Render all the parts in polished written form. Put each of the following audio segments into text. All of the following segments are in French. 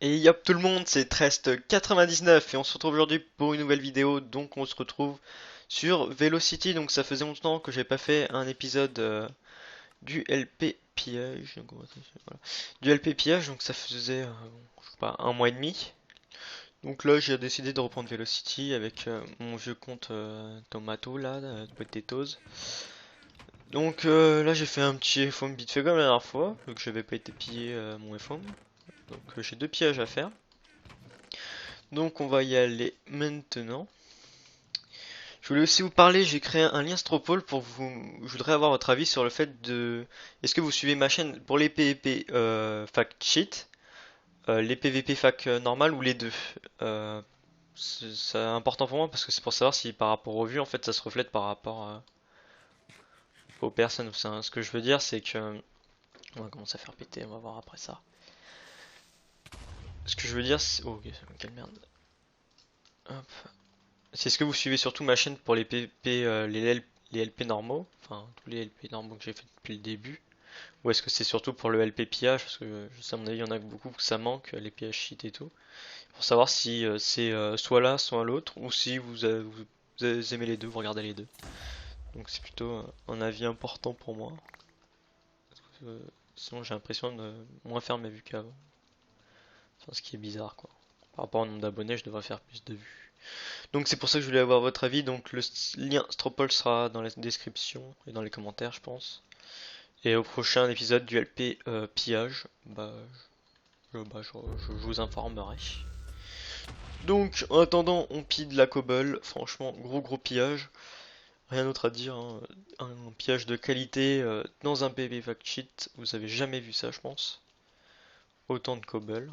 Et yop tout le monde, c'est Trest99 et on se retrouve aujourd'hui pour une nouvelle vidéo. Donc on se retrouve sur Velocity. Donc ça faisait longtemps que j'ai pas fait un épisode du LP pillage. Donc, voilà. Du LP pillage, donc ça faisait je sais pas, un mois et demi. Donc là j'ai décidé de reprendre Velocity avec mon vieux compte Tomato là, Potatoes. Donc là j'ai fait un petit FOM vite fait comme la dernière fois, vu que j'avais pas été pillé mon FOM. Donc j'ai deux pillages à faire. Donc on va y aller maintenant. Je voulais aussi vous parler, j'ai créé un lien Stropole pour vous. Je voudrais avoir votre avis sur le fait de. Est-ce que vous suivez ma chaîne pour les PvP fact cheat, les PvP fac normal ou les deux? C'est important pour moi parce que c'est pour savoir si par rapport aux vues en fait ça se reflète par rapport aux personnes. Enfin, ce que je veux dire c'est que. On va commencer à faire péter, on va voir après ça. Ce que je veux dire c'est. Oh, ok, quelle merde. Hop. C'est ce que vous suivez surtout ma chaîne pour les PP, les LP normaux, enfin tous les LP normaux que j'ai fait depuis le début, ou est-ce que c'est surtout pour le LP pillage, parce que je sais à mon avis il y en a beaucoup que ça manque, les pillages shit et tout, pour savoir si c'est soit là, soit l'autre, ou si vous aimez les deux, vous regardez les deux. Donc c'est plutôt un avis important pour moi, parce que, sinon j'ai l'impression de moins faire mes vues qu'avant, enfin, ce qui est bizarre quoi. Par rapport au nombre d'abonnés, je devrais faire plus de vues. Donc c'est pour ça que je voulais avoir votre avis. Donc le lien Stropole sera dans la description et dans les commentaires, je pense. Et au prochain épisode du LP pillage, je vous informerai. Donc en attendant, on pille de la cobble. Franchement, gros pillage. Rien d'autre à dire, hein. Un pillage de qualité dans un PvP fact sheet. Vous avez jamais vu ça, je pense. Autant de cobble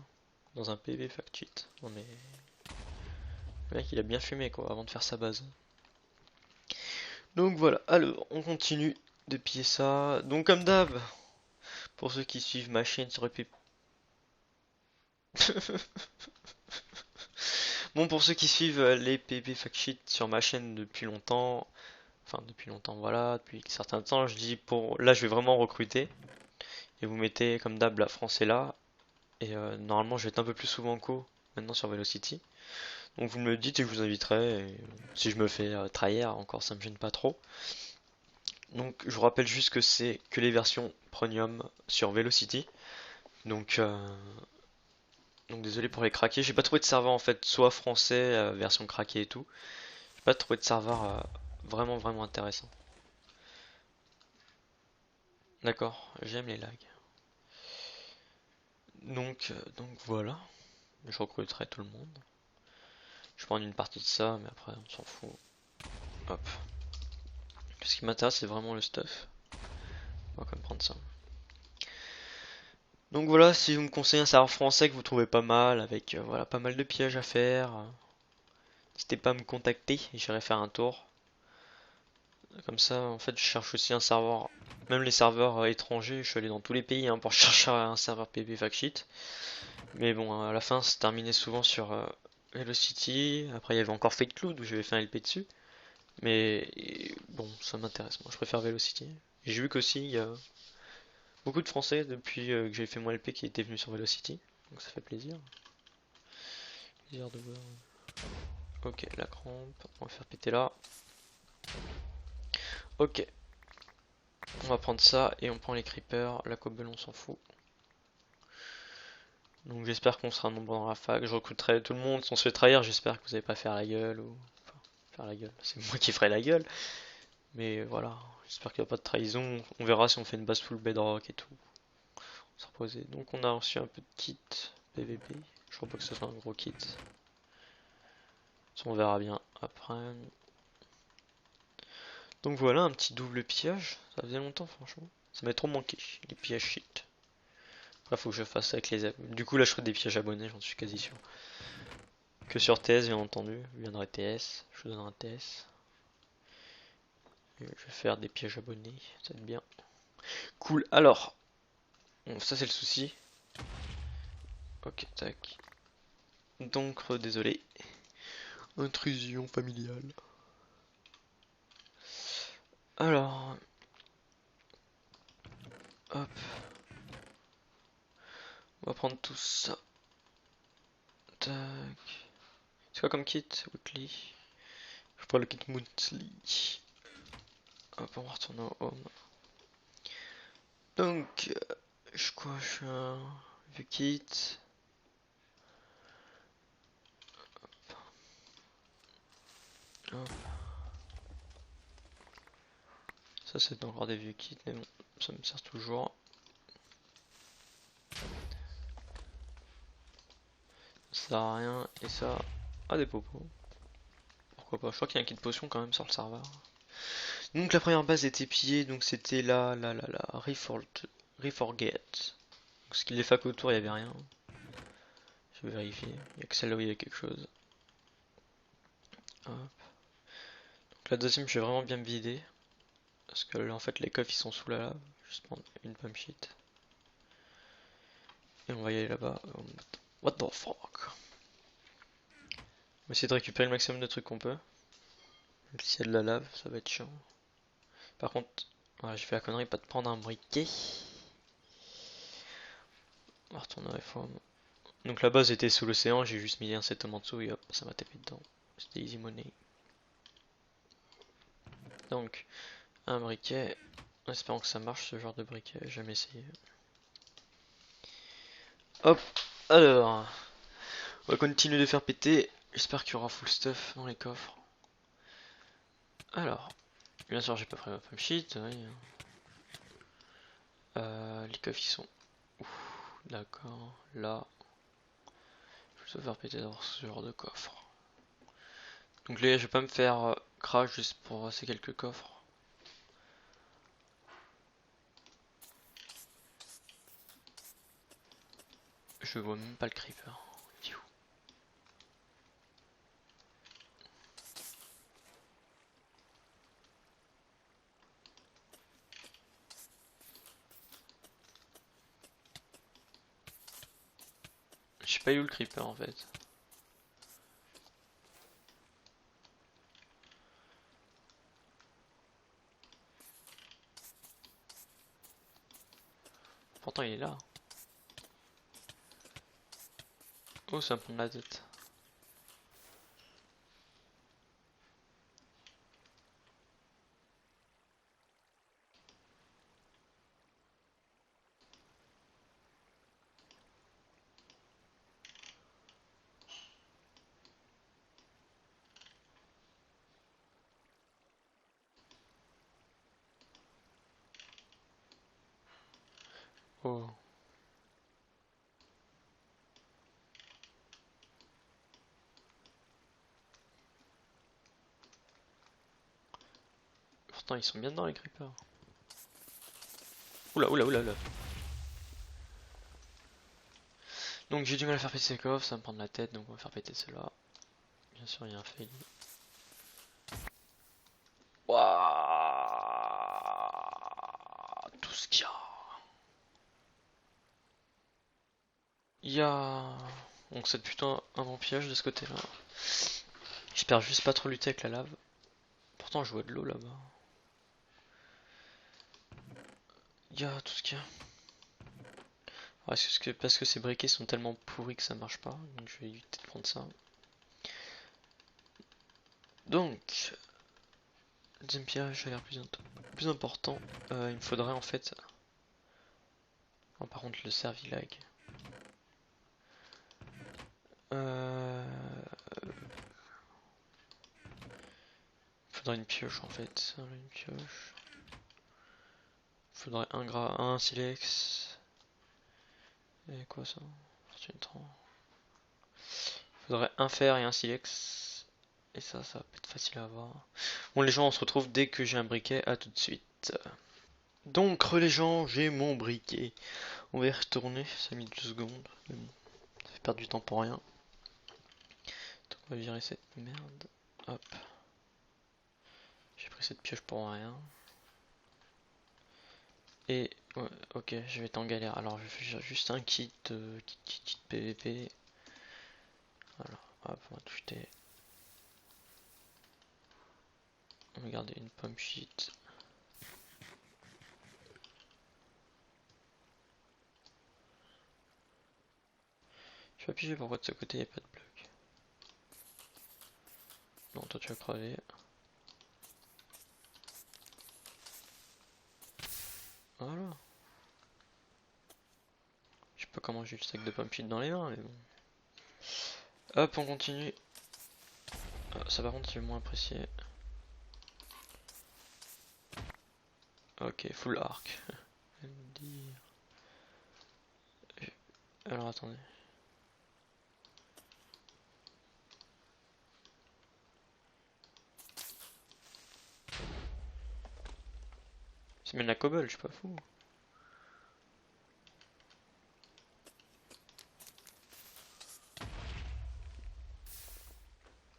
dans un PvP fact sheet. Non mais le mec, il a bien fumé quoi avant de faire sa base. Donc voilà, alors on continue de piller ça. Donc comme d'hab, pour ceux qui suivent ma chaîne sur EP... Bon, pour ceux qui suivent les PB Fact Sheet sur ma chaîne depuis longtemps, enfin depuis longtemps, voilà, depuis un certain temps, je dis pour... Là, je vais vraiment recruter. Et vous mettez comme d'hab la France est là. Et normalement, je vais être un peu plus souvent co maintenant sur Velocity. Donc vous me le dites et je vous inviterai. Et si je me fais trahir, encore ça me gêne pas trop. Donc je vous rappelle juste que c'est que les versions premium sur Velocity. Donc, donc désolé pour les craqués. J'ai pas trouvé de serveur en fait, soit français, version craquée et tout. J'ai pas trouvé de serveur vraiment intéressant. D'accord, j'aime les lags. Donc voilà, je recruterai tout le monde. Je prends une partie de ça, mais après on s'en fout. Hop. Ce qui m'intéresse c'est vraiment le stuff. On va quand même prendre ça. Donc voilà, si vous me conseillez un serveur français que vous trouvez pas mal, avec voilà pas mal de pièges à faire, n'hésitez pas à me contacter, j'irai faire un tour. Comme ça, en fait, je cherche aussi un serveur, même les serveurs étrangers, je suis allé dans tous les pays hein, pour chercher un serveur PB Factsheet. Mais bon, à la fin, c'est terminé souvent sur Velocity. Après, il y avait encore Fake Cloud où j'avais fait un LP dessus. Mais bon, ça m'intéresse. Moi, je préfère Velocity. Et j'ai vu qu'aussi, il y a beaucoup de Français depuis que j'ai fait mon LP qui étaient venus sur Velocity. Donc ça fait plaisir. Plaisir de voir. Ok, la crampe. On va faire péter là. Ok, on va prendre ça et on prend les creepers. La cobble, on s'en fout. Donc j'espère qu'on sera nombreux dans la fac. Je recruterai tout le monde. Si on se fait trahir, j'espère que vous n'allez pas faire la gueule. Ou... Enfin, faire la gueule. C'est moi qui ferai la gueule. Mais voilà, j'espère qu'il n'y a pas de trahison. On verra si on fait une base full bedrock et tout. On s'est reposé. Donc on a reçu un peu de kit PVP. Je crois pas que ce soit un gros kit. Ça on verra bien après. Donc voilà, un petit double pillage. Ça faisait longtemps franchement. Ça m'a trop manqué, les pillages shit. Là faut que je fasse avec les... Du coup là je ferai des pillages abonnés, j'en suis quasi sûr. Que sur TS bien entendu. Je viendrai TS. Je vous donnerai un TS. Je vais faire des pièges abonnés, ça va être bien. Cool, alors, bon, ça c'est le souci. Ok, tac. Donc, désolé. Intrusion familiale. Alors, hop, on va prendre tout ça. Tac. C'est quoi comme kit? Weekly. Je prends le kit monthly. Hop, on va retourner au home. Donc, je suis un view kit. Hop. Ça c'est encore des vieux kits, mais bon, ça me sert toujours. Ça sert à rien, et ça, à des popos. Pourquoi pas, je crois qu'il y a un kit potion quand même sur le serveur. Donc la première base était pillée, donc c'était la Reforget. Donc ce qu'il les fac autour, il n'y avait rien. Je vais vérifier, il n'y a que celle-là où il y a quelque chose. Hop. Donc la deuxième, je vais vraiment bien me vider. Parce que là, en fait, les coffres ils sont sous la lave. Juste prendre une pump sheet. Et on va y aller là-bas. What the fuck? On va essayer de récupérer le maximum de trucs qu'on peut. Même s'il y a de la lave, ça va être chiant. Par contre, voilà, j'ai fait la connerie pas de prendre un briquet. On va retourner à réforme. Donc la base était sous l'océan, j'ai juste mis un setum en dessous et hop, ça m'a tapé dedans. C'était easy money. Donc, un briquet. En espérant que ça marche ce genre de briquet, j'ai jamais essayé. Hop, alors, on va continuer de faire péter. J'espère qu'il y aura full stuff dans les coffres. Alors, bien sûr, j'ai pas pris ma pump sheet. Oui. Les coffres ils sont. D'accord, là. Je vais faire péter dans ce genre de coffre. Donc là, je vais pas me faire crash juste pour ces quelques coffres. Je vois même pas le creeper. Je sais pas où le creeper en fait. Pourtant il est là. Oh, ça me prend la tête. Oh. Pourtant ils sont bien dans les creepers. Oula, oula, oula, oula. Donc j'ai du mal à faire péter ces coffres, ça va me prendre la tête, donc on va faire péter cela. Bien sûr, il y a un fail. Waouh, tout ce qu'il y a. Il y a. Donc c'est putain un bon piège de ce côté-là. J'espère juste pas trop lutter avec la lave. Pourtant je vois de l'eau là-bas. Il y a tout ce qu'il y a. Alors, parce que ces briquets sont tellement pourris que ça marche pas, donc je vais éviter de prendre ça. Donc, le deuxième piège a l'air plus important. Il me faudrait en fait. Oh, par contre, le servilag. Euh... Faudrait une pioche en fait. Une pioche. Faudrait un silex. Et quoi ça? Fortune 30. Faudrait un fer et un silex. Et ça va pas être facile à avoir. Bon, les gens, on se retrouve dès que j'ai un briquet. À tout de suite. Donc, les gens, j'ai mon briquet. On va y retourner. Ça a mis 2 secondes. Mais bon, ça fait perdre du temps pour rien. Donc, on va virer cette merde. Hop. J'ai pris cette pioche pour rien. Et ouais, ok, je vais être en galère. Alors je vais faire juste un kit PVP. Voilà, hop, on va tout jeter. On va garder une pomme sheet. Je vais piger pourquoi de ce côté il n'y a pas de bloc. Non, toi tu vas crever. Voilà. Je sais pas comment j'ai eu le sac de pommes dans les mains, mais bon. Hop, on continue. Ah, ça par contre, j'ai moins apprécié. Ok, full arc. Alors attendez. C'est même la cobble, je suis pas fou.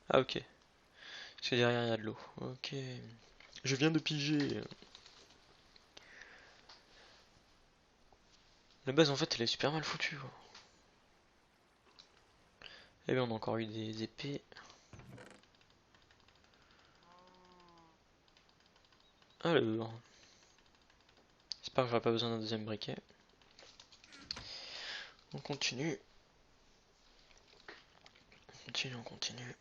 Ah ok. Parce que derrière il y a de l'eau. Ok. Je viens de piger. La base en fait elle est super mal foutue. Et bien on a encore eu des épées. Alors. J'espère que j'aurai pas besoin d'un deuxième briquet. On continue. On continue, on continue.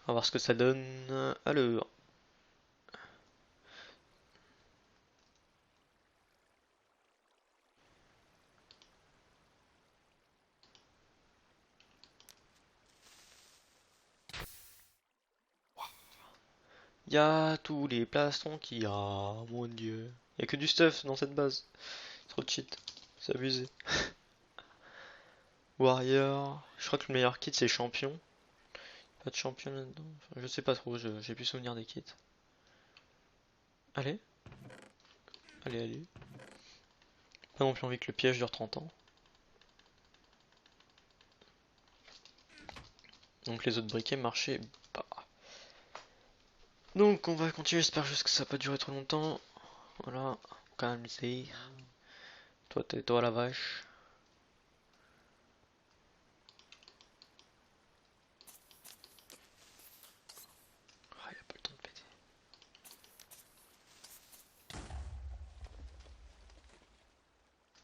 On va voir ce que ça donne. Alors. Il y a tous les plastons qui... Ah, mon dieu. Il y a que du stuff dans cette base. Trop de cheat. C'est abusé. Warrior. Je crois que le meilleur kit c'est champion. Pas de champion là-dedans. Enfin, je sais pas trop, j'ai plus souvenir des kits. Allez. Allez, allez. Pas non plus envie que le piège dure 30 ans. Donc les autres briquets marchaient pas. Donc on va continuer, j'espère juste que ça va pas durer trop longtemps. Voilà, calme-toi. Toi, tais-toi la vache. Ah, il a pas le temps de péter.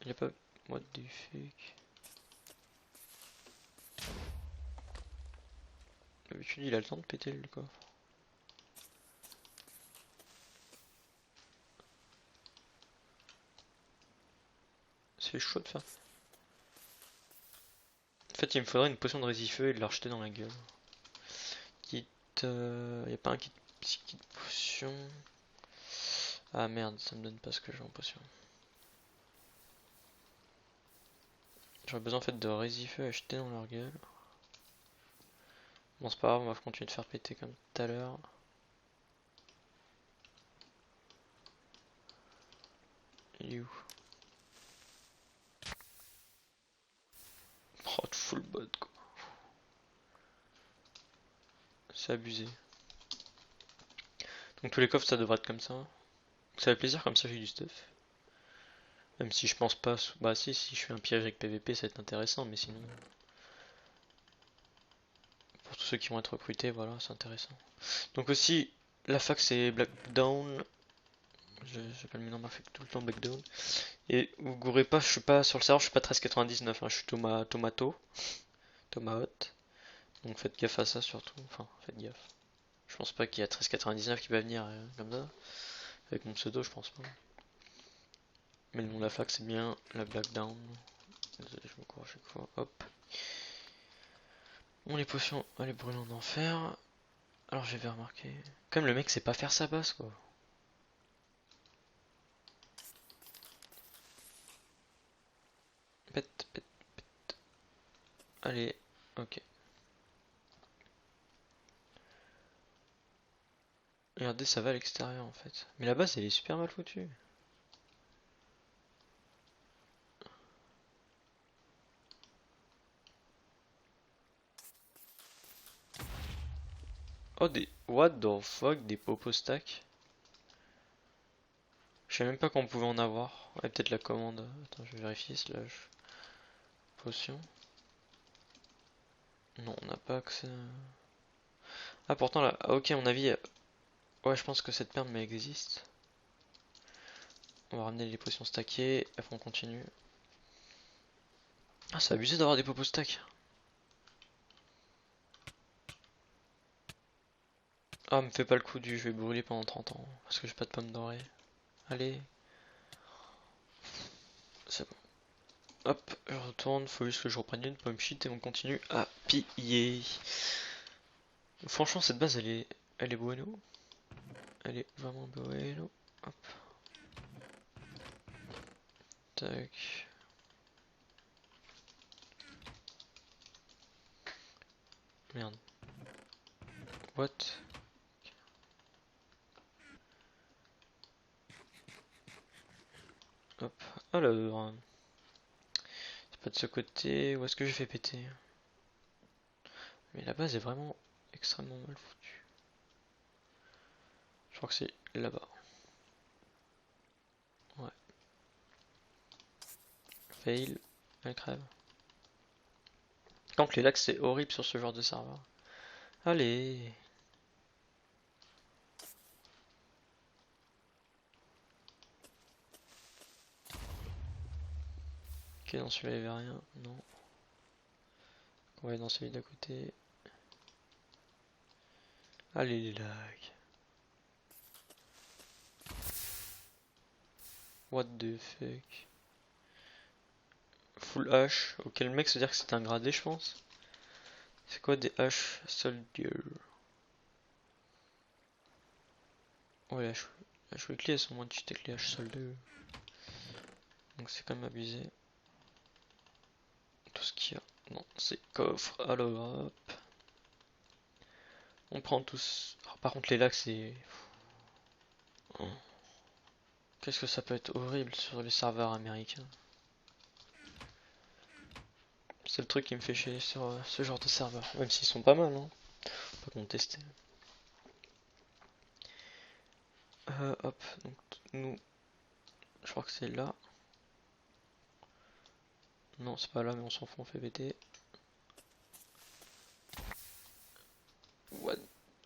Il a pas... What the fuck. D'habitude il a le temps de péter le coffre. C'est chaud de faire. En fait il me faudrait une potion de résifeu et de la rejeter dans la gueule. Kit... y a pas un kit psy potion. Ah merde, ça me donne pas ce que j'ai en potion. J'aurais besoin en fait de résifeu à jeter dans leur gueule. Bon c'est pas grave, on va continuer de faire péter comme tout à l'heure. Il est où? Oh, full bot quoi. C'est abusé. Donc tous les coffres ça devrait être comme ça. Ça fait plaisir comme ça j'ai du stuff. Même si je pense pas... Bah si je fais un piège avec PVP ça va être intéressant, mais sinon... Pour tous ceux qui vont être recrutés, voilà, c'est intéressant. Donc aussi, la fac c'est Blackdown. J'appelle maintenant ma fac tout le temps Blackdown. Et vous gourrez pas, je suis pas sur le serveur, je suis pas 1399, hein, je suis Tomato. Tomahawk. Donc faites gaffe à ça surtout. Enfin, faites gaffe. Je pense pas qu'il y a 1399 qui va venir comme ça. Avec mon pseudo, je pense pas. Mais le nom de la fac c'est bien la Blackdown. Désolé, je me cours à chaque fois. Hop. On les potions, allez brûler en enfer. Alors j'avais remarqué. Comme le mec sait pas faire sa base quoi. Pète, pète. Allez, ok. Regardez, ça va à l'extérieur en fait. Mais la base elle est super mal foutue. Oh des... What the fuck, des popo stack. Je savais même pas qu'on pouvait en avoir. Ouais, peut-être la commande. Attends, je vais vérifier slash. Potion. Non, on n'a pas accès. Ah pourtant là, ah, ok, à mon avis, ouais, je pense que cette perle mais existe. On va ramener les potions stackées, après on continue. Ah, c'est abusé d'avoir des popos stack. Ah, me fais pas le coup du je vais brûler pendant 30 ans parce que j'ai pas de pommes dorées. Allez, c'est bon. Hop, je retourne, faut juste que je reprenne une pomme shit et on continue à piller. Franchement, cette base elle est bueno. Elle est vraiment bueno. Hop, tac. Merde. What? Hop, alors. C'est pas de ce côté. Où est-ce que j'ai fait péter? Mais la base est vraiment extrêmement mal foutue. Je crois que c'est là-bas. Ouais. Fail. Elle crève. Quand les lags c'est horrible sur ce genre de serveur. Allez. Ok, dans celui-là il y avait rien. Non. On va aller dans celui d'à côté. Allez les lags. What the fuck. Full H. Ok, le mec se dire que c'est un gradé, je pense. C'est quoi des H soldier? Ouais, les H weekly elles sont moins cheatées que les H soldier. Donc c'est quand même abusé. Tout ce qu'il y a. Non, c'est coffre. Alors hop. On prend tous. Alors, par contre les lags c'est. Oh. Qu'est-ce que ça peut être horrible sur les serveurs américains. C'est le truc qui me fait chier sur ce genre de serveur. Même s'ils sont pas mal, hein. Faut pas contester. Hop, donc nous, je crois que c'est là. Non, c'est pas là, mais on s'en fout, on fait BT. What?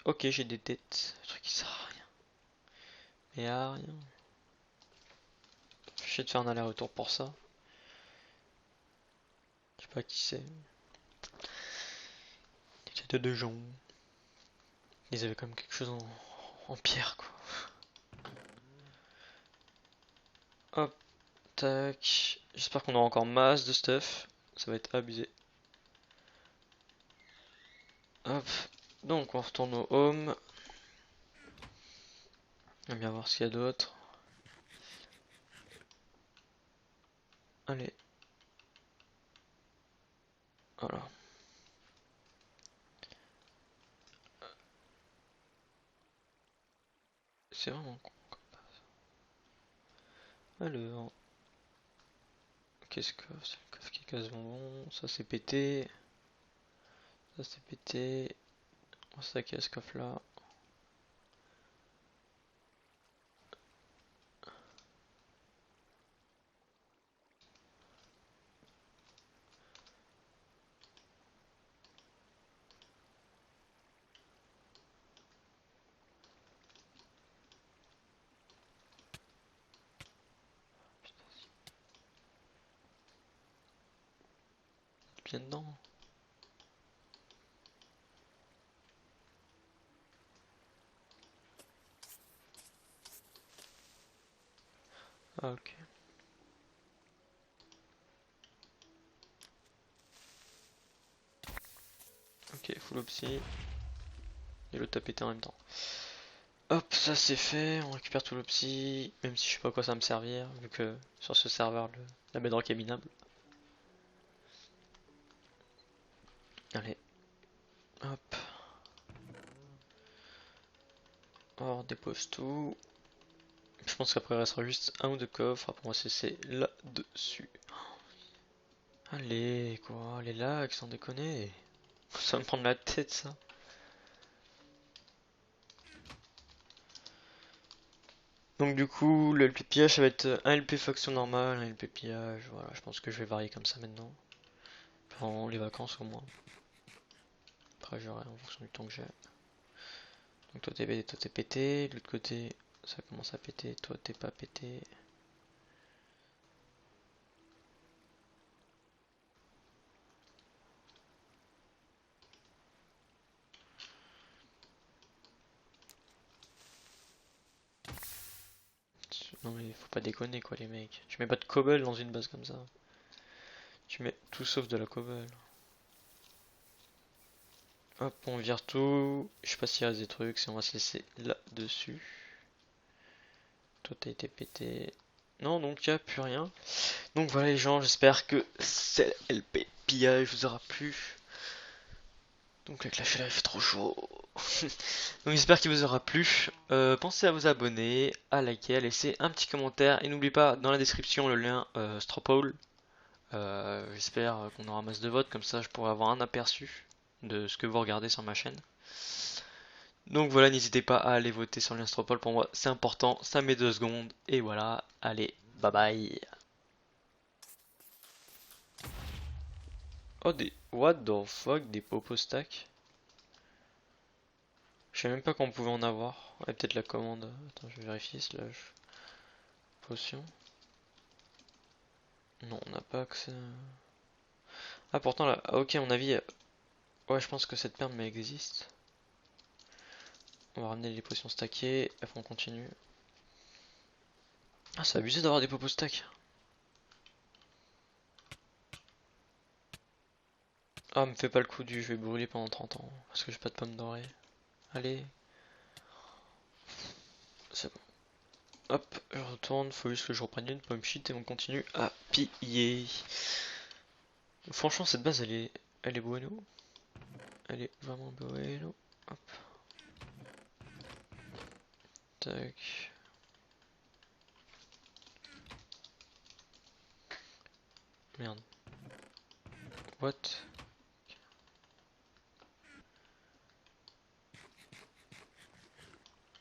Ok, j'ai des têtes. Le truc qui sert à rien. Mais à rien. Fais chier de faire un aller-retour pour ça. Je sais pas qui c'est. Des têtes de gens. Ils avaient quand même quelque chose en pierre, quoi. Hop, tac. J'espère qu'on aura encore masse de stuff. Ça va être abusé. Hop. Donc on retourne au home. On va bien voir ce qu'il y a d'autre. Allez. Voilà. C'est vraiment con. Alors. Qu'est-ce que c'est le coffre qui casse bonbon? Ça c'est pété. Ça c'est pété. On va s'attaquer à ce coffre là. Bien dedans. Ah ok. Ok, full opsy. Et l'autre a pété en même temps. Hop, ça c'est fait, on récupère tout l'opsy, même si je sais pas à quoi ça va me servir, vu que sur ce serveur la bedrock est minable. Allez, hop. On dépose tout. Je pense qu'après il restera juste un ou deux coffres, après on va se laisser là-dessus. Allez, quoi, les lags, sans déconner. Ça va me prendre la tête ça. Donc du coup, le LP pillage ça va être un LP faction normal, un LP pillage, voilà, je pense que je vais varier comme ça maintenant. Pendant les vacances au moins. Après j'aurai en fonction du temps que j'ai. Donc toi t'es pété, de l'autre côté ça commence à péter, toi t'es pas pété. Non mais faut pas déconner quoi les mecs. Tu mets pas de cobble dans une base comme ça. Tu mets tout sauf de la cobble. Hop, on vire tout. Je sais pas s'il reste des trucs, si on va se laisser là-dessus. Toi t'as été pété. Non, donc il n'y a plus rien. Donc voilà les gens, j'espère que ce LP pillage vous aura plu. Donc avec la chaleur il fait trop chaud. Donc j'espère qu'il vous aura plu. Pensez à vous abonner, à liker, à laisser un petit commentaire. Et n'oubliez pas dans la description le lien Stropole. J'espère qu'on aura masse de votes, comme ça je pourrai avoir un aperçu de ce que vous regardez sur ma chaîne. Donc voilà, n'hésitez pas à aller voter sur l'Instropol, pour moi c'est important, ça met 2 secondes. Et voilà, allez, bye bye. Oh des... What the fuck, des popos stack. Je savais même pas qu'on pouvait en avoir. Ouais, peut-être la commande. Attends, je vais vérifier, slash... Potion. Non, on n'a pas accès. Ah pourtant là, ah, ok, à mon avis... Ouais, je pense que cette perme existe. On va ramener les potions stackées, après on continue. Ah, c'est abusé d'avoir des popos stack. Ah, me fais pas le coup du je vais brûler pendant 30 ans, parce que j'ai pas de pommes dorées. Allez, c'est bon. Hop, je retourne, faut juste que je reprenne une pomme shit et on continue à piller. Franchement, cette base elle est bueno. Elle est vraiment bueno. Hop, tac. Merde. What?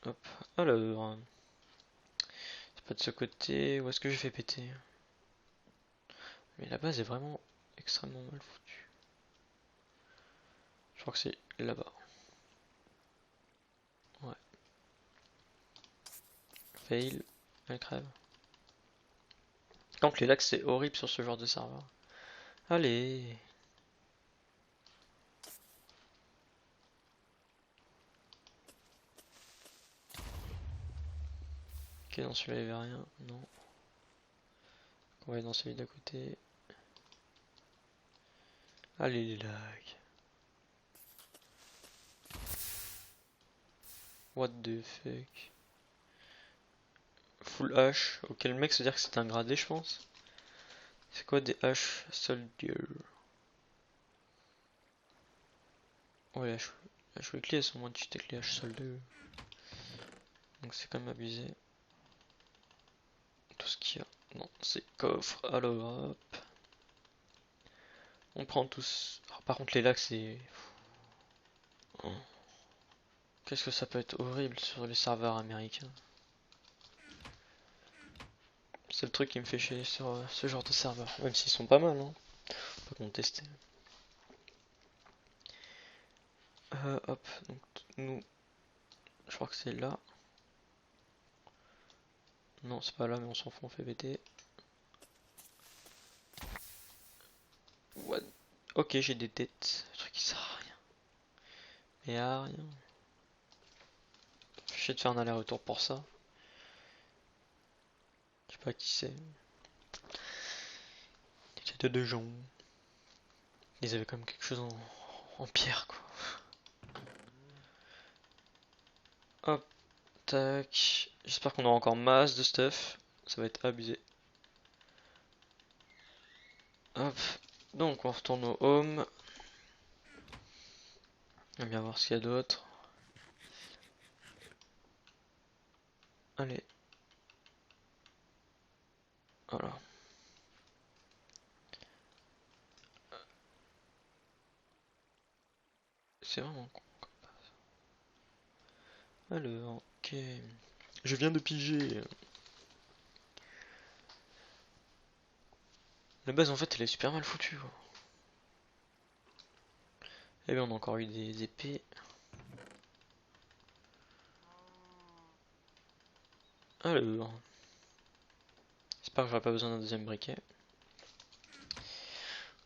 Hop, alors. C'est pas de ce côté. Où est-ce que j'ai fait péter? Mais la base est vraiment extrêmement mal foutue. Je crois que c'est là-bas. Ouais. Fail. Elle crève. Donc les lags c'est horrible sur ce genre de serveur. Allez. Ok, dans celui-là il y avait rien. Non. On va aller dans celui d'à côté. Allez les lags. What the fuck. Full H. Ok, le mec se dire que c'est un gradé, je pense. C'est quoi des H Soldier? Ouais, les H Weekly elles sont moins cheatées que les H Soldier. Donc c'est quand même abusé. Tout ce qu'il y a. Non, c'est coffre. Alors hop. On prend tous. Alors, par contre, les lags c'est. Oh. Qu'est-ce que ça peut être horrible sur les serveurs américains. C'est le truc qui me fait chier sur ce genre de serveur. Même s'ils sont pas mal, hein. Faut pas contester. Hop, donc nous, je crois que c'est là. Non, c'est pas là, mais on s'en fout, on fait BT. What? Ok, j'ai des têtes. Le truc qui sert à rien. Mais à rien. Je sais de faire un aller-retour pour ça. Je sais pas qui c'est. Des têtes de gens. Ils avaient quand même quelque chose en pierre, quoi. Hop, tac. J'espère qu'on aura encore masse de stuff. Ça va être abusé. Hop. Donc on retourne au home. On va bien voir ce qu'il y a d'autre. Allez. Voilà. C'est vraiment con. Alors, ok. Je viens de piger. La base en fait elle est super mal foutue, quoi. Et bien on a encore eu des épées. Alors. J'espère que j'aurai pas besoin d'un deuxième briquet.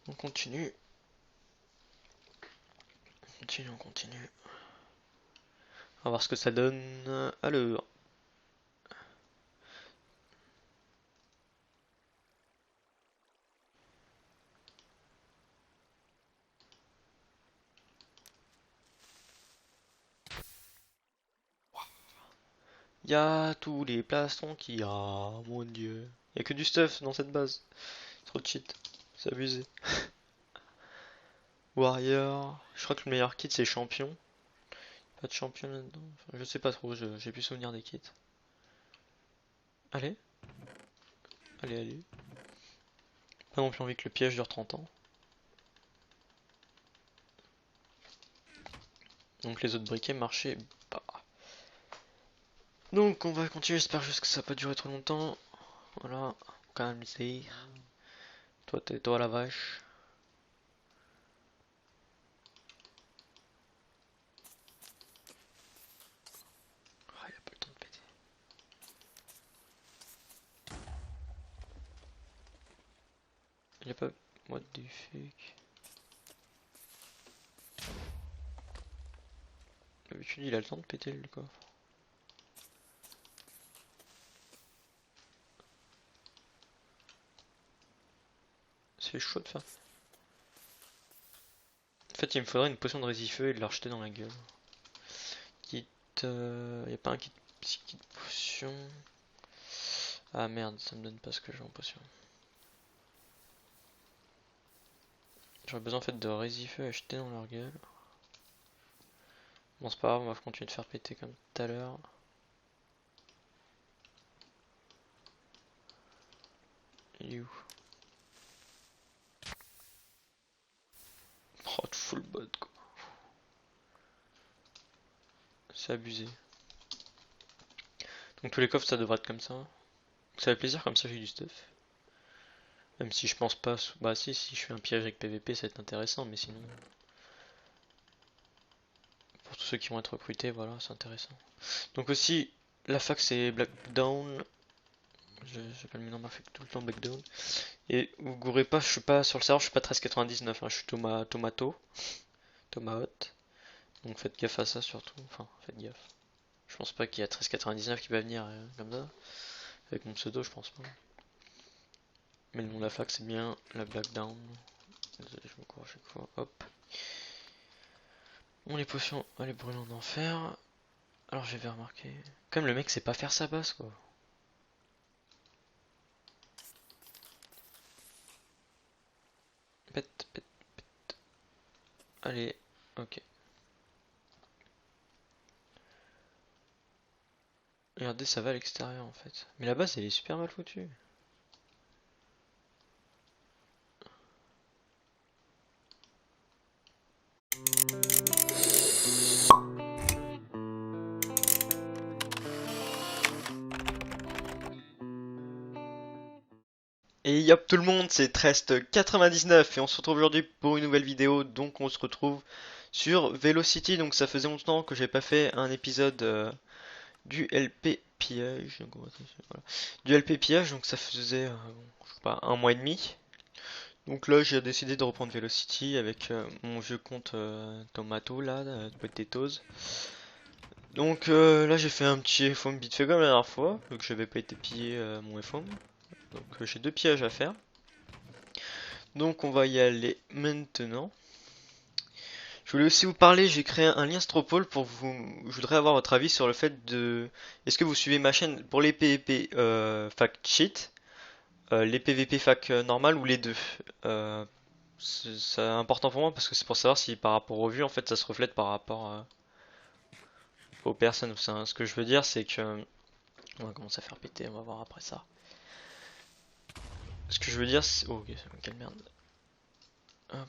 On continue. On continue. On va voir ce que ça donne. Alors. Il y a tous les plastrons qui... Ah, mon dieu. Il y a que du stuff dans cette base. Trop de cheat. C'est abusé. Warrior. Je crois que le meilleur kit c'est champion. Pas de champion là-dedans. Enfin, je sais pas trop, j'ai plus souvenir des kits. Allez. Allez, allez. Pas non plus envie que le piège dure 30 ans. Donc les autres briquets marchaient pas. Donc on va continuer, j'espère juste que ça va pas durer trop longtemps. Voilà, calme-toi. Toi, tais-toi la vache. Ah, il a pas le temps de péter. Il a pas... What the fuck. D'habitude il a le temps de péter le coffre. C'est chaud de faire. En fait il me faudrait une potion de résifeu et de la rejeter dans la gueule. Kit... y a pas un kit psy, potion... Ah merde, ça me donne pas ce que j'ai en potion. J'aurais besoin en fait de résifeu à jeter dans leur gueule. Bon c'est pas grave, on va continuer de faire péter comme tout à l'heure. Il est où? Oh, de full bot quoi. C'est abusé. Donc tous les coffres ça devrait être comme ça. Ça fait plaisir comme ça j'ai du stuff. Même si je pense pas... Bah si je fais un piège avec PVP ça va être intéressant, mais sinon... Pour tous ceux qui vont être recrutés, voilà, c'est intéressant. Donc aussi, la fac c'est Blackdown. J'appelle mes noms ma fac tout le temps Blackdown. Et vous gourrez pas, je suis pas sur le serveur, je suis pas 13,99, hein, je suis Tomato. Tomahawk. Donc faites gaffe à ça surtout. Enfin, faites gaffe. Je pense pas qu'il y a 13,99 qui va venir comme ça. Avec mon pseudo, je pense pas. Mais le nom de la fac c'est bien la Blackdown. Désolé, je me cours à chaque fois. Hop. Bon, les potions, allez brûler en enfer. Alors j'avais remarqué. Comme le mec sait pas faire sa base quoi. Pète, pète, pète. Allez, ok. Regardez, ça va à l'extérieur en fait. Mais la base elle est super mal foutue. Et yop tout le monde, c'est Trest99 et on se retrouve aujourd'hui pour une nouvelle vidéo. Donc on se retrouve sur Velocity. Donc ça faisait longtemps que j'ai pas fait un épisode du LP pillage. Donc, voilà. Du LP pillage, donc ça faisait je sais pas, un mois et demi. Donc là j'ai décidé de reprendre Velocity avec mon vieux compte Tomato là, Potatoes. Donc là j'ai fait un petit FOM vite fait comme la dernière fois, donc j'avais pas été pillé mon FOM. Donc j'ai deux pillages à faire. Donc on va y aller maintenant. Je voulais aussi vous parler, j'ai créé un lien Stropole pour vous. Je voudrais avoir votre avis sur le fait de. Est-ce que vous suivez ma chaîne pour les PvP fac cheat, les PvP fac normal ou les deux? C'est important pour moi parce que c'est pour savoir si par rapport aux vues en fait ça se reflète par rapport aux personnes. Enfin, ce que je veux dire c'est que on va commencer à faire péter, on va voir après ça. Ce que je veux dire c'est... Oh ok, quelle merde. Hop.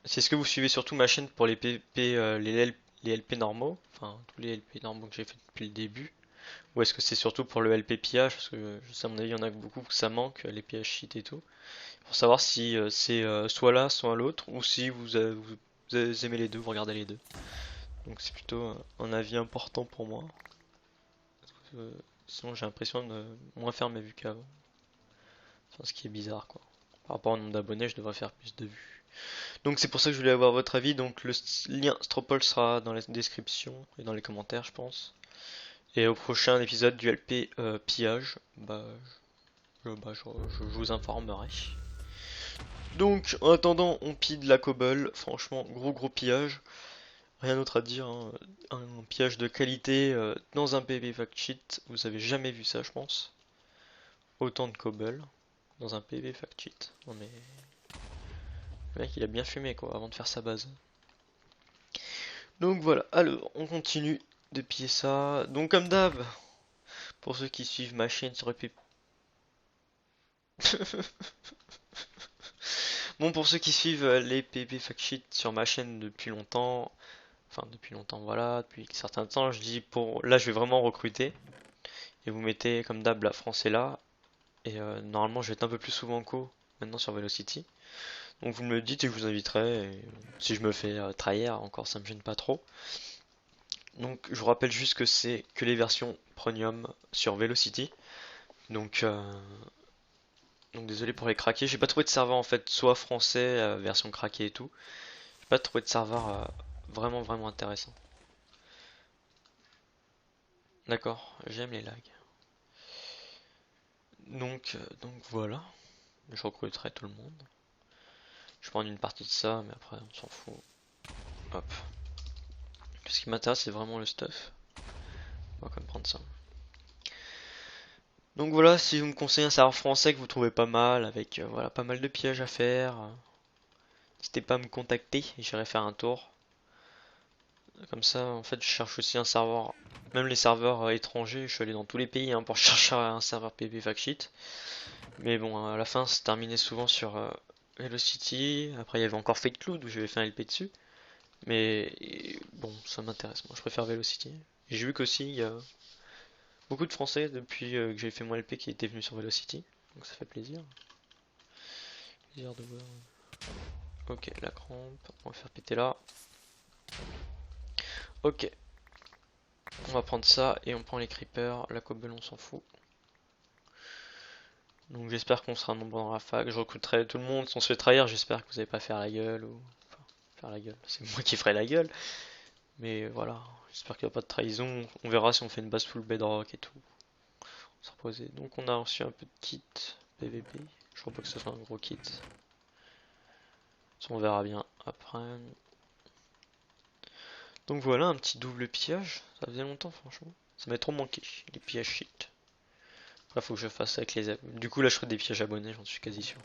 C'est ce que vous suivez surtout ma chaîne pour les PP, les LP normaux, enfin tous les LP normaux que j'ai fait depuis le début, ou est-ce que c'est surtout pour le LP pillage, parce que je sais à mon avis il y en a beaucoup que ça manque, les pillage sheet et tout, pour savoir si c'est soit là, soit l'autre, ou si vous aimez les deux, vous regardez les deux. Donc c'est plutôt un avis important pour moi, parce que, sinon j'ai l'impression de moins faire mes vues qu'avant, enfin, ce qui est bizarre quoi. Par rapport au nombre d'abonnés, je devrais faire plus de vues. Donc c'est pour ça que je voulais avoir votre avis. Donc le lien Stropole sera dans la description et dans les commentaires, je pense. Et au prochain épisode du LP pillage, je vous informerai. Donc en attendant, on pille de la cobble. Franchement, gros pillage. Rien d'autre à dire, hein. Un pillage de qualité dans un PvP fact sheet. Vous avez jamais vu ça, je pense. Autant de cobble dans un PvP fact sheet. Non mais le mec il a bien fumé quoi avant de faire sa base. Donc voilà, alors on continue de piller ça. Donc comme d'hab, pour ceux qui suivent ma chaîne sur EP. Bon, pour ceux qui suivent les PvP fact sheets sur ma chaîne depuis longtemps, enfin depuis longtemps, voilà, depuis un certain temps, je dis pour là je vais vraiment recruter et vous mettez comme d'hab la France est là et normalement je vais être un peu plus souvent co maintenant sur Velocity. Donc vous me le dites et je vous inviterai. Et si je me fais trahir, encore ça me gêne pas trop. Donc je vous rappelle juste que c'est que les versions premium sur Velocity. Donc, euh, donc désolé pour les craqués. J'ai pas trouvé de serveur en fait, soit français, version craquée et tout. J'ai pas trouvé de serveur vraiment intéressant. D'accord, j'aime les lags. Donc voilà, je recruterai tout le monde. Je prends une partie de ça, mais après on s'en fout. Hop. Ce qui m'intéresse c'est vraiment le stuff. On va quand même prendre ça. Donc voilà, si vous me conseillez un serveur français que vous trouvez pas mal, avec voilà, pas mal de pièges à faire, n'hésitez pas à me contacter et j'irai faire un tour. Comme ça, en fait, je cherche aussi un serveur, même les serveurs étrangers, je suis allé dans tous les pays hein, pour chercher un serveur PvP fact sheet. Mais bon, à la fin, c'est terminé souvent sur Velocity. Après, il y avait encore Fate Cloud où j'avais fait un LP dessus. Mais bon, ça m'intéresse. Moi, je préfère Velocity. Et j'ai vu qu'aussi, il y a beaucoup de Français depuis que j'ai fait mon LP qui étaient venus sur Velocity. Donc ça fait plaisir. Plaisir de voir. Ok, la crampe. On va faire péter là. Ok. On va prendre ça et on prend les creepers. La cobble, on s'en fout. Donc j'espère qu'on sera nombreux dans la fac. Je recruterai tout le monde. Si on se fait trahir, j'espère que vous n'allez pas faire la gueule. Ou... Enfin, faire la gueule. C'est moi qui ferai la gueule. Mais voilà. J'espère qu'il n'y a pas de trahison. On verra si on fait une base full bedrock et tout. On s'est reposé. Donc on a reçu un peu de kit PVP. Je crois pas que ce soit un gros kit. Ça on verra bien après. Donc voilà, un petit double pillage. Ça faisait longtemps franchement. Ça m'a trop manqué. Les pillages shit. Après faut que je fasse avec les abonnés. Du coup là je ferai des pillages abonnés, j'en suis quasi sûr.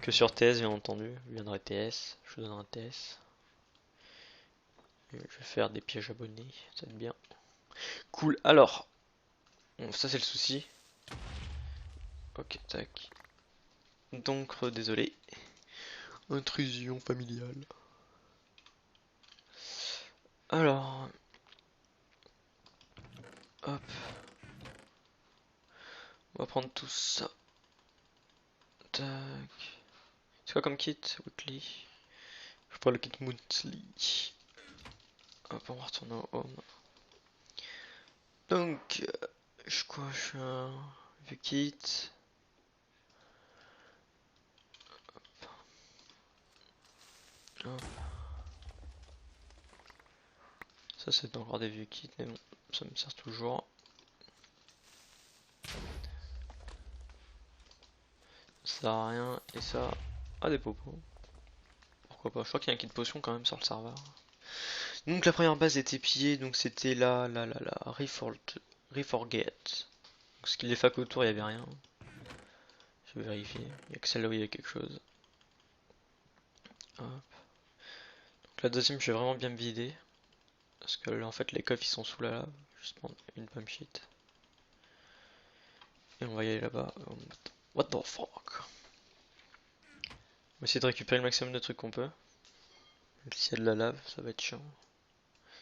Que sur TS bien entendu. Je viendrai TS. Je vous donnerai un TS. Je vais faire des pièges abonnés, ça va être bien. Cool, alors, bon, ça c'est le souci. Ok, tac. Donc, désolé. Intrusion familiale. Alors, hop. On va prendre tout ça. Tac. C'est quoi comme kit? Weekly. Je prends le kit monthly. Hop, on va retourner au home. Donc, je suis un vieux kit. Hop. Ça c'est encore des vieux kits, mais bon, ça me sert toujours. Ça sert à rien. Et ça, des popos. Pourquoi pas? Je crois qu'il y a un kit potion quand même sur le serveur. Donc la première base était pillée, donc c'était la Reforgate. Donc ce qu'il les fac autour, il n'y avait rien. Je vais vérifier. Il n'y a que celle-là où il y a quelque chose. Hop. Donc la deuxième, je vais vraiment bien me vider. Parce que là, en fait, les coffres ils sont sous la lave. Juste prendre une pump sheet. Et on va y aller là-bas. What the fuck? On va essayer de récupérer le maximum de trucs qu'on peut. Même s'il y a de la lave, ça va être chiant.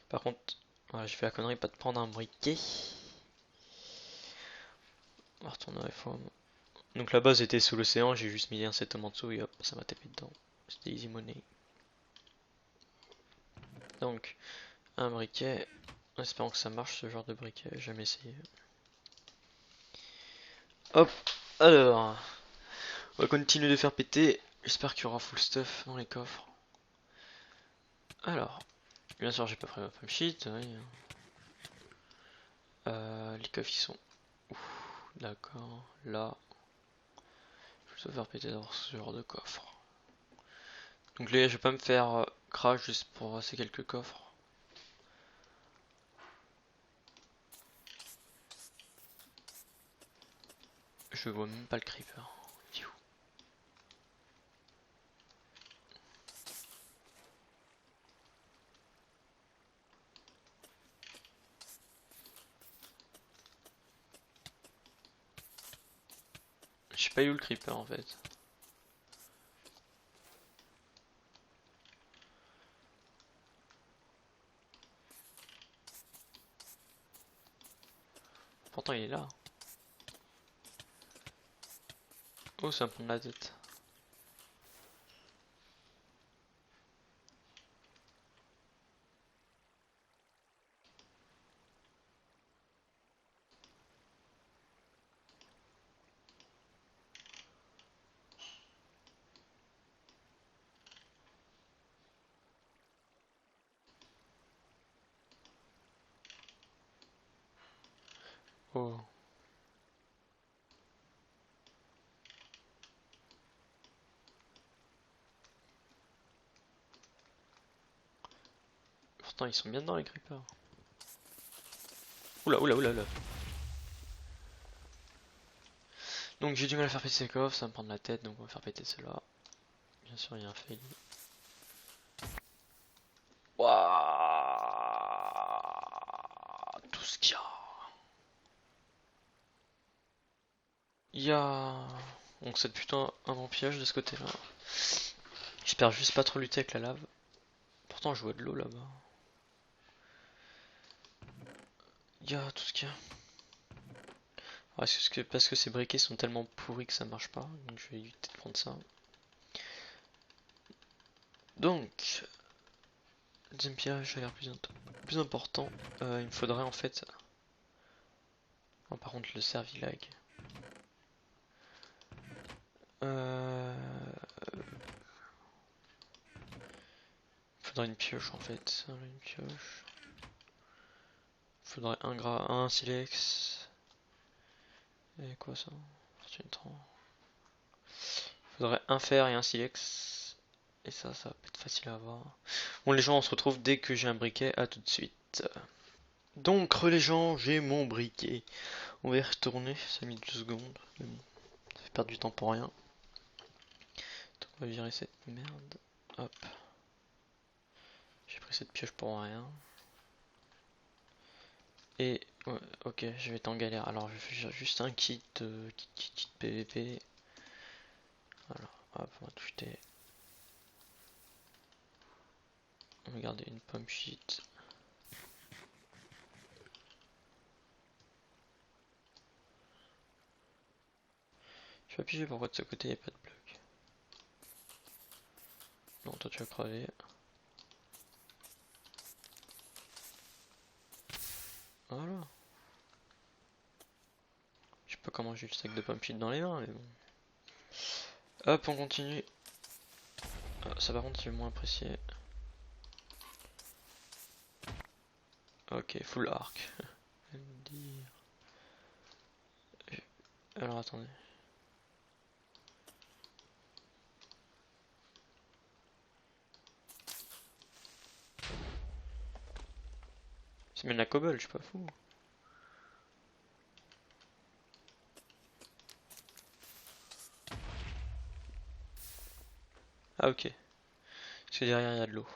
Par contre, voilà, j'ai fait la connerie pas de prendre un briquet. On va retourner à la forme. Donc la base était sous l'océan, j'ai juste mis un setum en dessous et hop, ça m'a tapé dedans. C'était easy money. Donc, un briquet. En espérant que ça marche ce genre de briquet, j'ai jamais essayé. Hop, alors, on va continuer de faire péter. J'espère qu'il y aura full stuff dans les coffres. Alors, bien sûr, j'ai pas pris ma pump sheet. Oui. Les coffres ils sont. D'accord, là. Je vais faire péter dans ce genre de coffre. Donc les gars, je vais pas me faire crash juste pour ces quelques coffres. Je vois même pas le creeper. Il est où? Je sais pas où le creeper en fait. Pourtant il est là. Oh, ça me prend la tête. Oh. Pourtant ils sont bien dedans les creepers. Oula, oula, oula, oula. Donc j'ai du mal à faire péter ces coffres, ça va me prendre la tête, donc on va faire péter cela. Bien sûr, il y a un fail. Waouh, tout ce qu'il y a. Il y a... Donc c'est plutôt un bon piège de ce côté-là. J'espère juste pas trop lutter avec la lave. Pourtant je vois de l'eau là-bas. Il y a tout ce qu'il y a. Parce que ces briquets sont tellement pourris que ça marche pas, donc je vais éviter de prendre ça. Donc, le deuxième piège a l'air plus important. Il me faudrait en fait... Oh, par contre le servilag. Il faudrait une pioche en fait. Une pioche. Il faudrait un gras, un silex. Et quoi ça? Il faudrait un fer et un silex. Et ça va pas être facile à avoir. Bon les gens, on se retrouve dès que j'ai un briquet. À tout de suite. Donc les gens, j'ai mon briquet. On va y retourner, ça a mis 2 secondes. Mais bon, ça fait perdre du temps pour rien. Donc on va virer cette merde. Hop. J'ai pris cette pioche pour rien. Et ouais, ok, je vais être en galère. Alors je vais faire juste un kit, kit PVP. Voilà, hop, on va tout jeter. On va garder une pomme sheet. Je vais piger pourquoi de ce côté il n'y a pas de bloc. Non, toi tu vas crever. Voilà. Je sais pas comment j'ai le sac de pomme sheet dans les mains, mais bon. Hop, on continue. Ah, ça par contre, j'ai moins apprécié. Ok, full arc. Alors attendez. C'est même la cobble, je suis pas fou. Ah ok. Parce que derrière il y a de l'eau.